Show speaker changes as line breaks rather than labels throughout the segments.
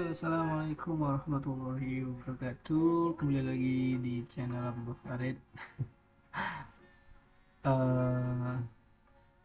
Assalamualaikum warahmatullahi wabarakatuh. Kembali lagi di channel Abu Farid. Eh,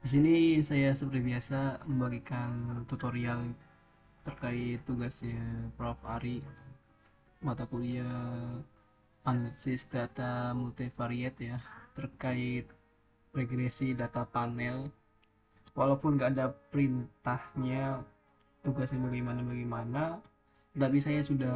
di sini saya seperti biasa membagikan tutorial terkait tugasnya Prof. Ari, mata kuliah analisis data multivariate ya, terkait regresi data panel. Walaupun nggak ada perintahnya tugasnya bagaimana, tapi saya sudah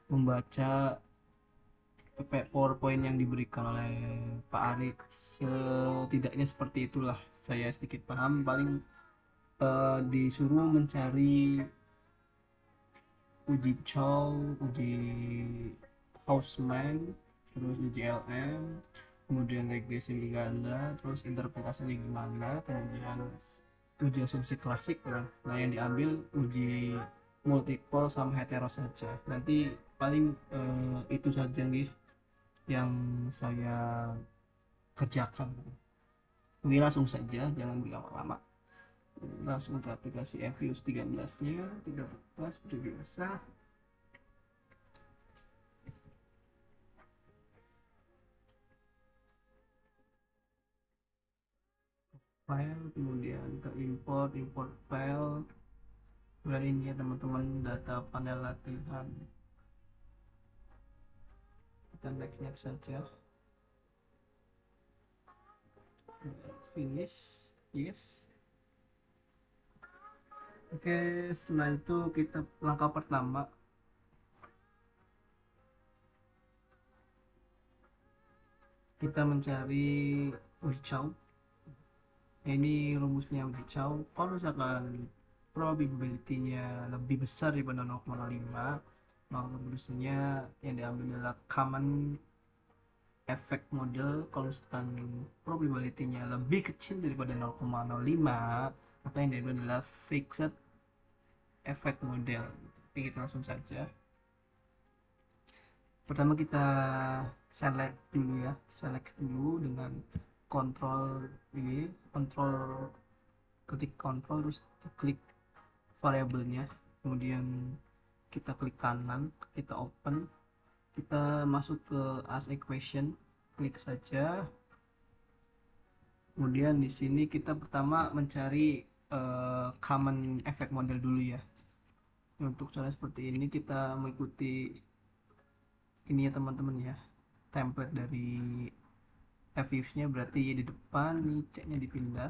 membaca PowerPoint yang diberikan oleh Pak Ari. Setidaknya seperti itulah, saya sedikit paham. Paling disuruh mencari uji Chow, uji Hausman, terus uji LM, kemudian regresi ganda, terus interpretasinya gimana, kemudian uji asumsi klasik ya. Nah yang diambil uji multiple sama hetero saja. Nanti paling itu saja nih yang saya kerjakan. Ini langsung saja, jangan berlama-lama. Langsung ke aplikasi Evius 13-nya, 13 seperti biasa. File, kemudian ke import file. Kemudian ini ya teman-teman, data panel latihan. Kita next saja. Finish, yes. Oke, setelah itu kita langkah pertama kita mencari Urchow. Ini rumusnya uji Chow. Kalau misalkan probability-nya lebih besar daripada 0,5, maka probability-nya yang diambil adalah common effect model. Kalau misalkan probability-nya lebih kecil daripada 0,05, maka yang diambil adalah fixed effect model. Oke, kita langsung saja. Pertama kita select dulu ya, select dulu dengan kontrol ini, kontrol, ketik kontrol terus klik variabelnya, kemudian kita klik kanan, kita open, kita masuk ke as equation, klik saja. Kemudian di sini kita pertama mencari common effect model dulu ya. Untuk cara seperti ini kita mengikuti ini ya teman-teman ya, template dari Fuse nya, berarti Y di depan, ini C nya dipindah,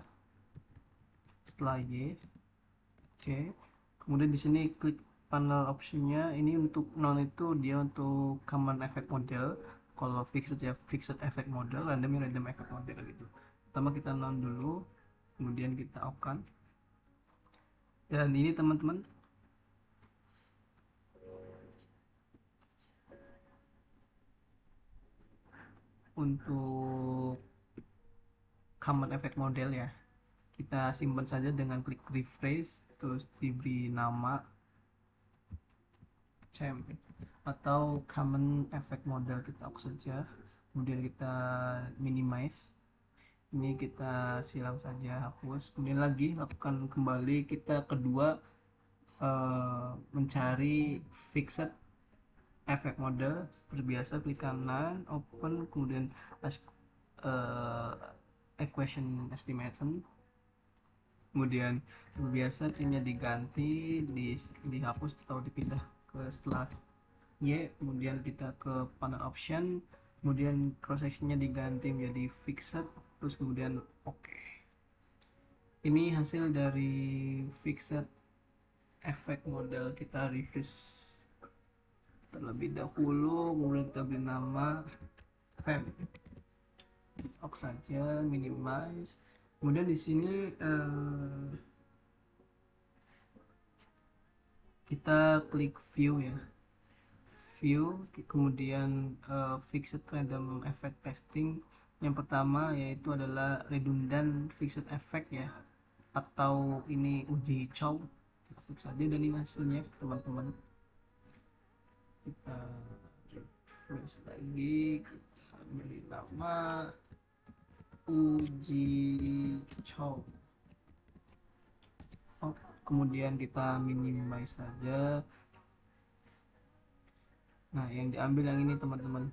setelah Y C, kemudian di sini klik panel optionnya. Ini untuk non itu dia untuk common effect model, kalau fixed ya fixed effect model, random ya random effect model gitu. Pertama kita non dulu, kemudian kita off kan. Dan ini teman-teman, untuk common effect model ya, kita simpan saja dengan klik refresh, terus diberi nama champ atau common effect model, kita off saja, kemudian kita minimize. Ini kita silang saja, hapus, kemudian lagi lakukan kembali. Kita kedua mencari fixed effect model. Seperti biasa klik kanan, open, kemudian uh, equation estimation, kemudian seperti biasa C nya diganti, dihapus atau dipindah ke setelah Y, kemudian kita ke panel option, kemudian cross sectionnya diganti menjadi fixed, terus kemudian oke. Ini hasil dari fixed effect model. Kita refresh terlebih dahulu, kemudian kita beri nama fem, oke saja, minimize. Kemudian di sini kita klik view ya, view, kemudian fixed random effect testing. Yang pertama yaitu adalah redundant fixed effect ya, atau ini uji Chow, klik saja. Dan ini hasilnya teman-teman. Kita refresh lagi, kita beri nama uji Chow. kemudian kita minimize saja. Nah, yang diambil yang ini teman-teman,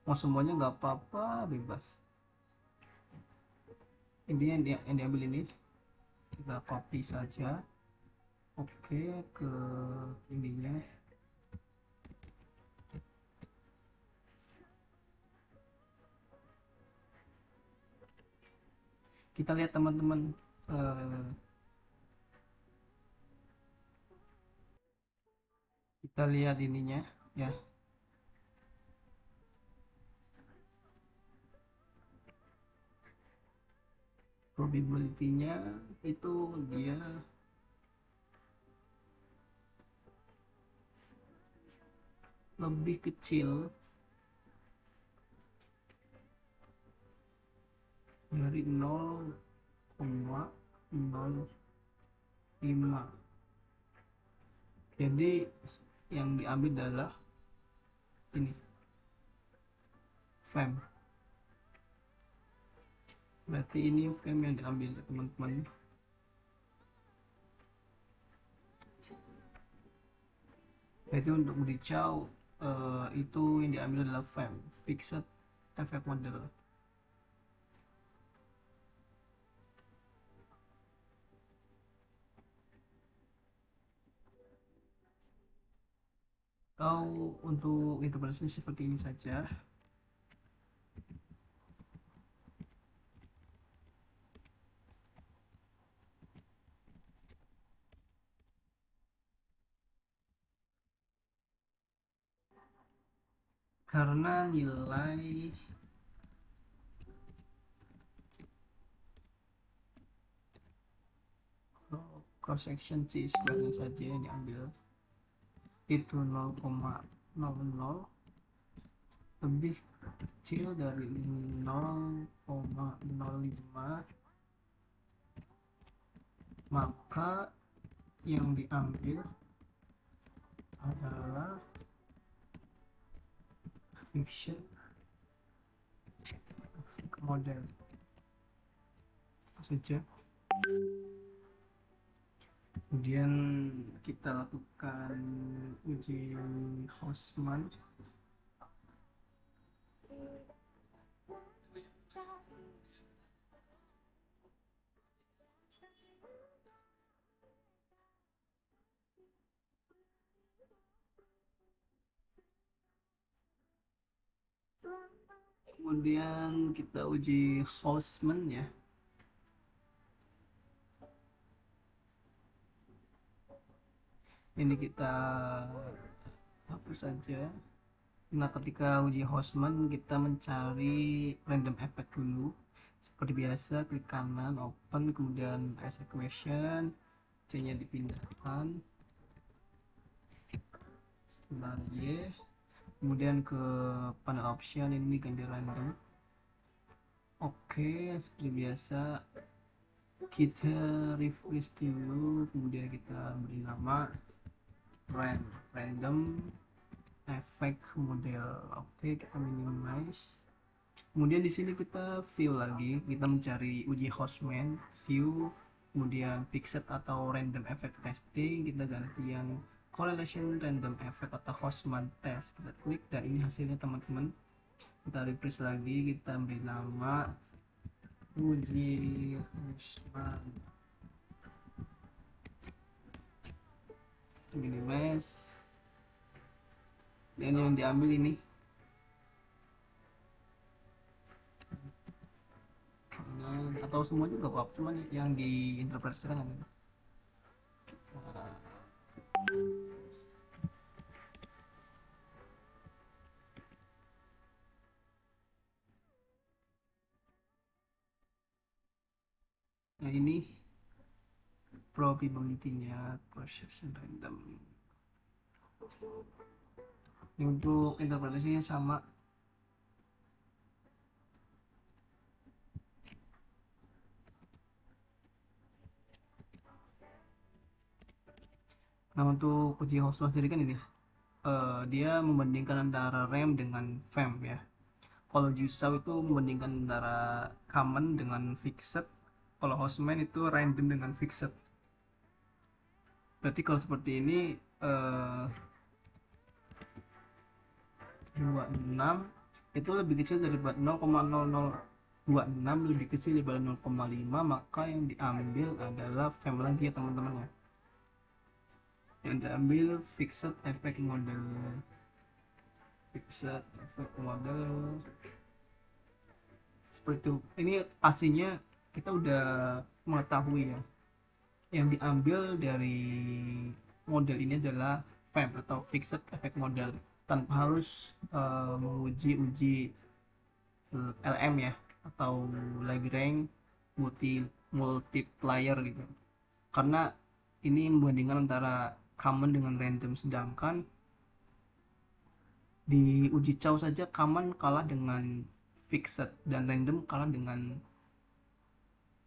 mau semuanya nggak apa-apa, bebas. Intinya yang diambil ini kita copy saja. Oke, ke ininya kita lihat teman-teman, kita lihat ininya ya, probability-nya itu dia lebih kecil dari 0,05. Jadi yang diambil adalah ini, fem. Berarti ini fem yang diambil teman-teman. Jadi untuk mericau itu yang diambil adalah fem, fixed effect model. Atau untuk interpretasi seperti ini saja. Karena nilai cross section C square saja yang diambil itu 0,00 lebih kecil dari 0,05, maka yang diambil adalah fiction model saja. Kemudian kita lakukan uji Houseman. Kemudian kita uji Houseman ya. Ini kita hapus saja. Nah, ketika uji Houseman kita mencari random effect dulu. Seperti biasa, klik kanan, open, kemudian as equation, C-nya dipindahkan. Setelah Y, kemudian ke panel option, ini ganti random. Oke, seperti biasa kita refresh dulu, kemudian kita beri nama random effect model. Oke, kita minimize. Kemudian di sini kita view lagi, kita mencari uji Houseman, view, kemudian fixed atau random effect testing, kita ganti yang correlation random effect atau Houseman test. Kita klik dan ini hasilnya teman-teman. Kita refresh lagi, kita beri nama uji Houseman. Minimize. Dan yang diambil ini atau semua juga apa, cuman yang diinterpretasikan ini. Nah, ini probability-nya cross-section random. Ini untuk interpretasinya sama. Nah, untuk uji Houseman sendiri kan ini dia membandingkan antara RAM dengan FEM ya. Kalau Jusau itu membandingkan antara common dengan fixed. Kalau Houseman itu random dengan fixed. Berarti kalau seperti ini 26 itu lebih kecil daripada 0,0026 lebih kecil daripada 0,5, maka yang diambil adalah fem lagi ya teman-teman ya. Yang diambil fixed effect model. Fixed effect model seperti itu. Ini aslinya kita udah mengetahui ya. Yang diambil dari model ini adalah FEM atau fixed effect model, tanpa harus menguji LM ya, atau Lagrange multiplier gitu, karena ini membandingkan antara common dengan random. Sedangkan di uji Chow saja common kalah dengan fixed dan random kalah dengan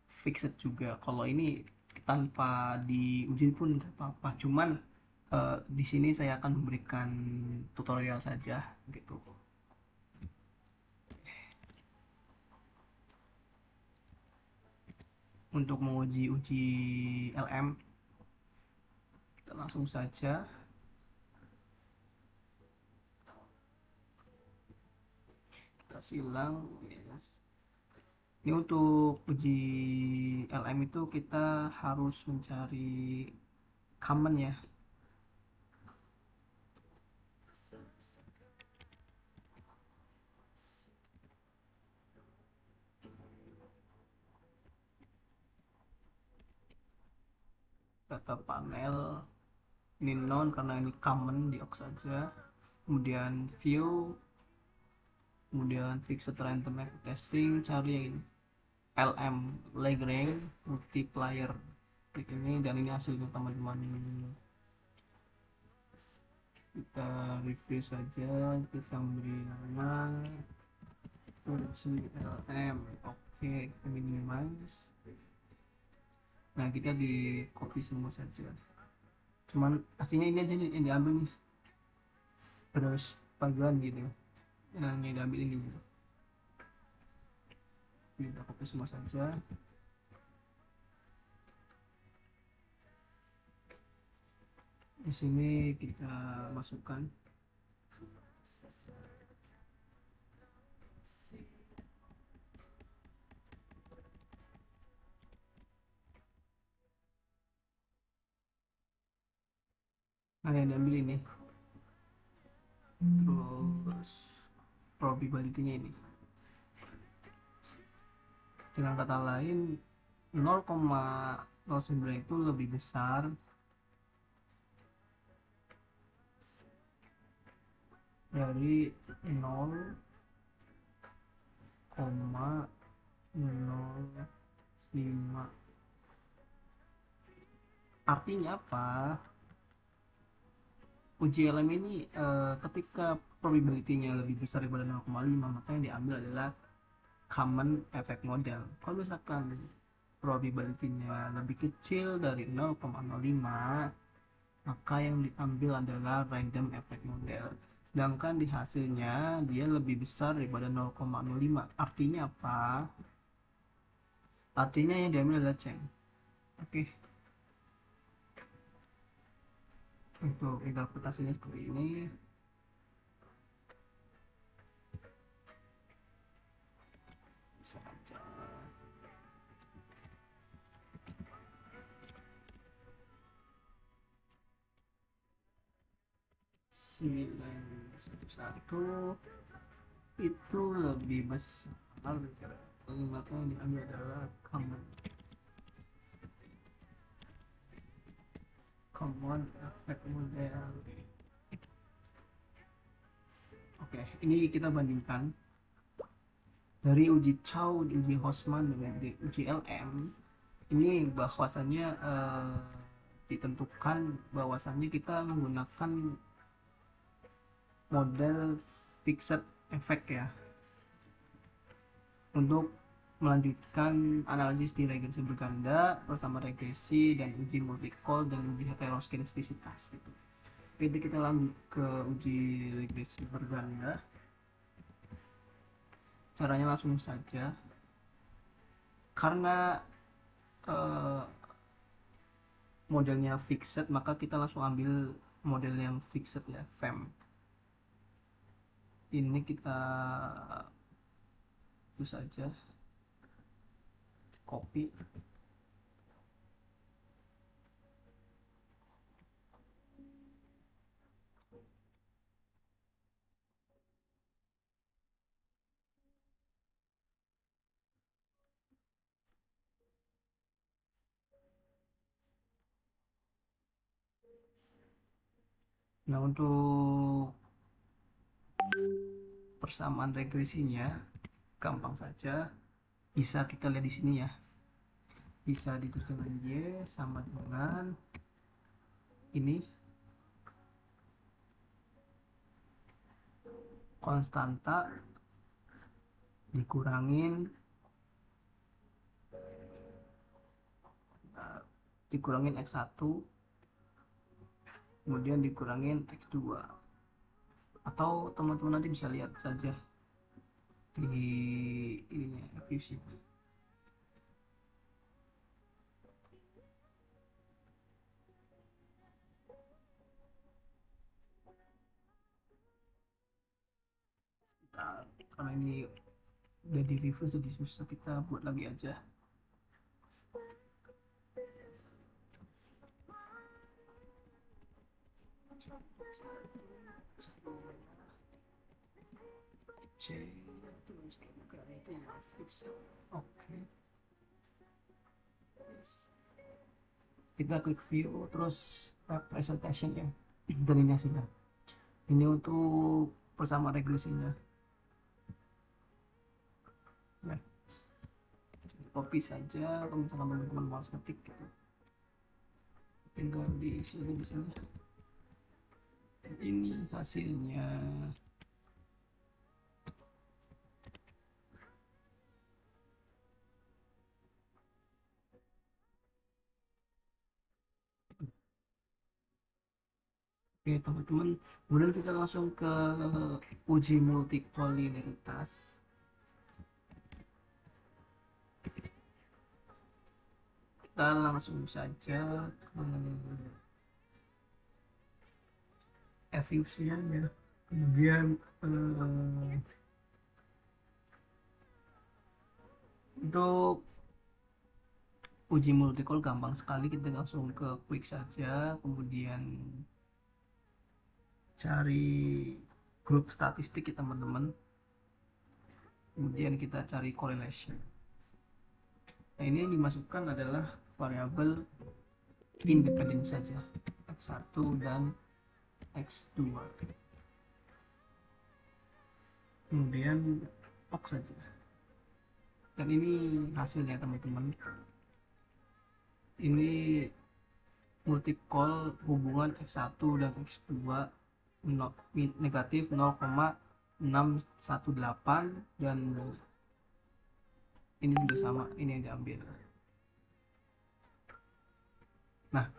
fixed juga. Kalau ini tanpa diuji pun nggak apa-apa, cuman di sini saya akan memberikan tutorial saja gitu. Untuk menguji LM, kita langsung saja kita silang. Yes. Ini untuk uji LM itu kita harus mencari common ya. Data panel ini non karena ini common di ox saja. Kemudian view, kemudian fixed random testing, cari yang ini LM Lagrange multiplier ini, dan ini hasilnya teman-teman. Kita review saja, kita beri nama fungsi LM. Oke, kita minimize. Nah, kita di copy semua saja, cuman aslinya ini aja nih yang diambil nih, terus paduan gitu. Nah, ini diambil ini gitu. Kita copy semua saja. Di sini kita masukkan nah yang diambil ini, terus probability-nya ini. Dengan kata lain 0,09 itu lebih besar dari 0,05. Artinya apa? Uji LM ini ketika probability-nya lebih besar daripada 0,5, maka yang diambil adalah common effect model. Kalau misalkan probability-nya lebih kecil dari 0,05, maka yang diambil adalah random effect model. Sedangkan di hasilnya dia lebih besar daripada 0,05. Artinya apa? Artinya yang diambil adalah Cheng. Oke. Untuk interpretasinya seperti ini. Bisa aja. Sembilan satu itu lebih besar, maka yang diambil adalah common effect model. Oke, ini kita bandingkan dari uji Chow, uji Hosman, dan uji LM. Ini bahwasannya ditentukan bahwasannya kita menggunakan model fixed effect ya, untuk melanjutkan analisis di regresi berganda bersama regresi dan uji multicol dan uji heteroskestisitas gitu. Jadi kita lanjut ke uji regresi berganda. Caranya langsung saja, karena modelnya fixed, maka kita langsung ambil model yang fixed ya, fem. Ini kita itu saja copy. Nah, untuk persamaan regresinya gampang saja, bisa kita lihat di sini ya, bisa ditulis dengan y sama dengan ini konstanta dikurangin x1 kemudian dikurangin x2, atau teman-teman nanti bisa lihat saja di ininya FUC. Karena ini udah di review jadi susah, kita buat lagi aja. C terus kita ganti fix. Oke, yes. Kita klik view terus representation ya, dan ini hasilnya. Ini untuk persamaan regresinya ya, copy saja. Kalau misalkan teman-teman mau ketik gitu, tinggal diisi di sini. Dan ini hasilnya. Oke teman-teman, kemudian kita langsung ke uji multikolinialitas. Kita langsung saja ke FUC-nya ya. Kemudian untuk uji multikol gampang sekali, kita langsung ke quick saja, kemudian cari grup statistik ya teman-teman, kemudian kita cari correlation. Nah, ini yang dimasukkan adalah variabel independen saja, x1 dan x2, kemudian ok saja. Dan ini hasilnya teman-teman, ini multikol hubungan x1 dan x2 negatif 0,618, dan ini juga sama, ini yang diambil. Nah,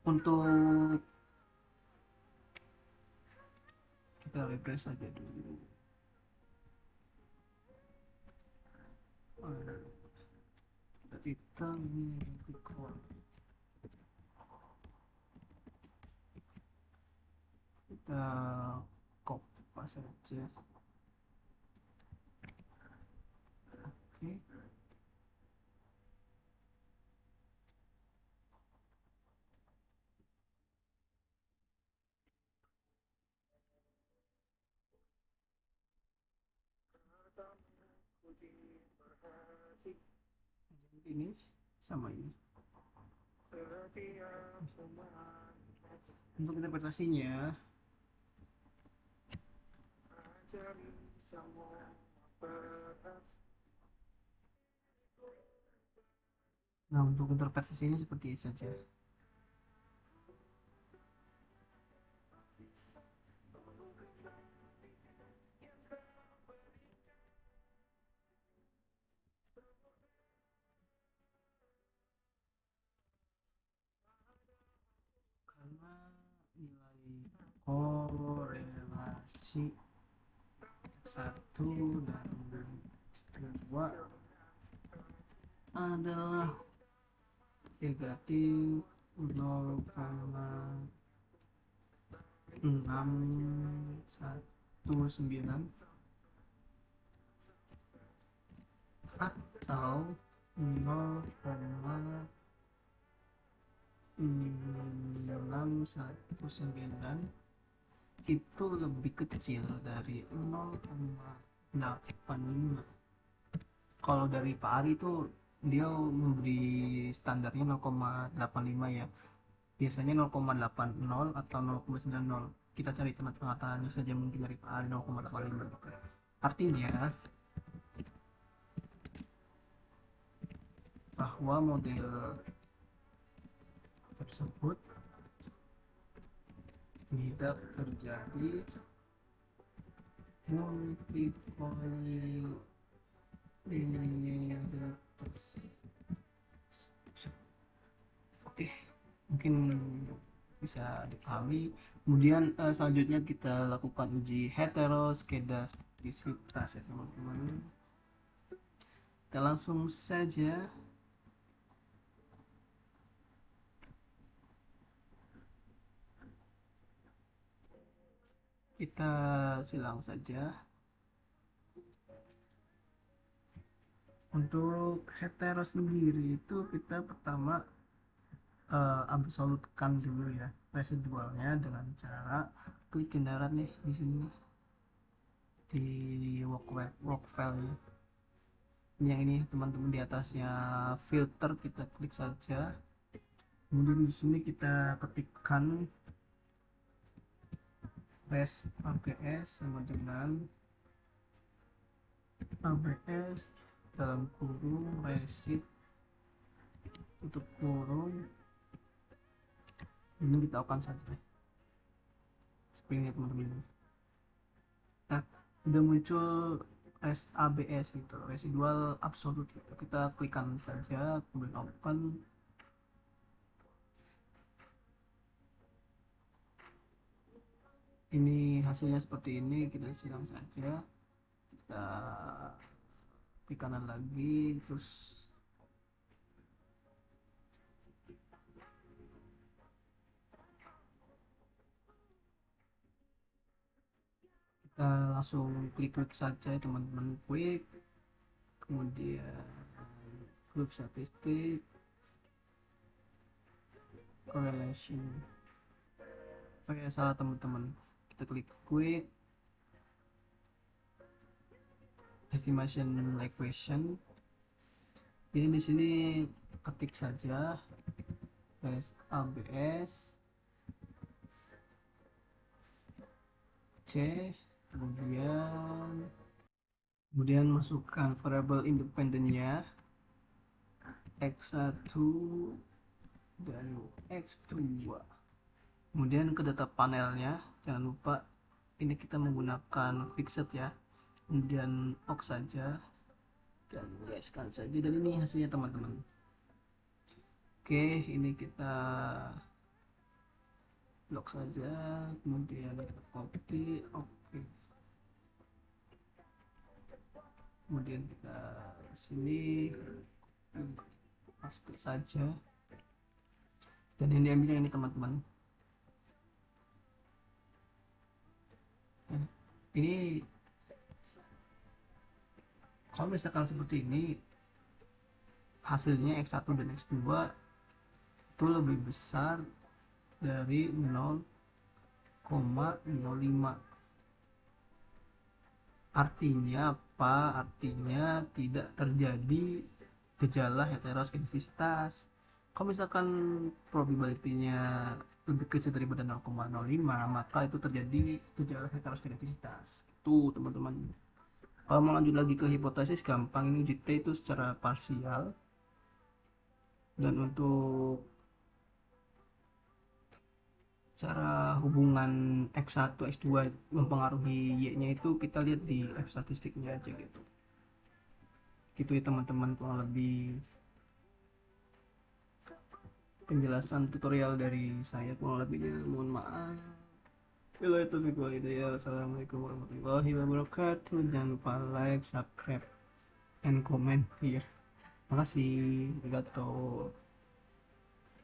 untuk kita refresh saja dulu. Kita multikol, kita copy saja. Oke. Ini sama ini. Untuk interpretasinya, nah untuk interpretasinya seperti ini saja. Karena nilai korelasi x1 dan x2 adalah negatif 0,619 atau 0,619 itu lebih kecil dari 0,85. Kalau dari Pak Ari itu dia memberi standarnya 0,85 ya. Biasanya 0,80 atau 0,90. Kita cari tengah-tengahnya saja, mungkin dari Pak Ari 0,85 gitu. Artinya bahwa model tersebut tidak terjadi multicollinearities. Oke, mungkin bisa dipahami. Kemudian selanjutnya kita lakukan uji heteroskedastisitas ya teman-teman. Kita langsung saja. Kita silang saja. Untuk hetero sendiri itu kita pertama absolutkan dulu ya residualnya dengan cara klik kendaraan nih di sini di work file ini, yang ini teman-teman, di atasnya filter kita klik saja. Kemudian di sini kita ketikkan res abs sama dengan abs dalam kurung resid tutup kurung. Ini kita akan saja seperti ini teman-teman. Nah, udah muncul res abs gitu, residual absolut gitu. Kita klikkan saja, kemudian open. Ini hasilnya seperti ini. Kita silang saja, kita klik kanan lagi, terus kita langsung klik saja teman-teman, klik, kemudian grup statistik correlation. Oh ya, salah teman-teman, kita klik quick estimation equation. Ini di sini ketik saja res abs c, kemudian masukkan variabel independennya x1 dan x2. Kemudian ke data panelnya jangan lupa ini kita menggunakan fixed ya, kemudian ok saja dan yeskan saja, dan ini hasilnya teman-teman. Oke, ini kita blok saja, kemudian kita copy. Oke, kemudian kita sini paste saja, dan ini diambilnya ini teman-teman. Ini kalau misalkan seperti ini hasilnya x1 dan x2 itu lebih besar dari 0,05. artinya apa? Artinya tidak terjadi gejala heteroskedastisitas. Kalau misalkan probability-nya lebih kecil daripada 0,05, maka itu terjadi gejala heteroskedastisitas. Itu teman-teman. Kalau mau lanjut lagi ke hipotesis, gampang, ini uji T itu secara parsial, dan untuk cara hubungan x1 x2 mempengaruhi y-nya itu kita lihat di f statistiknya aja gitu. Gitu ya teman-teman, kurang lebih penjelasan tutorial dari saya, kurang lebihnya mohon maaf. Bila itu segala itu ya. Assalamualaikum warahmatullahi wabarakatuh. Jangan lupa like, subscribe, and comment here. Makasih. Gato.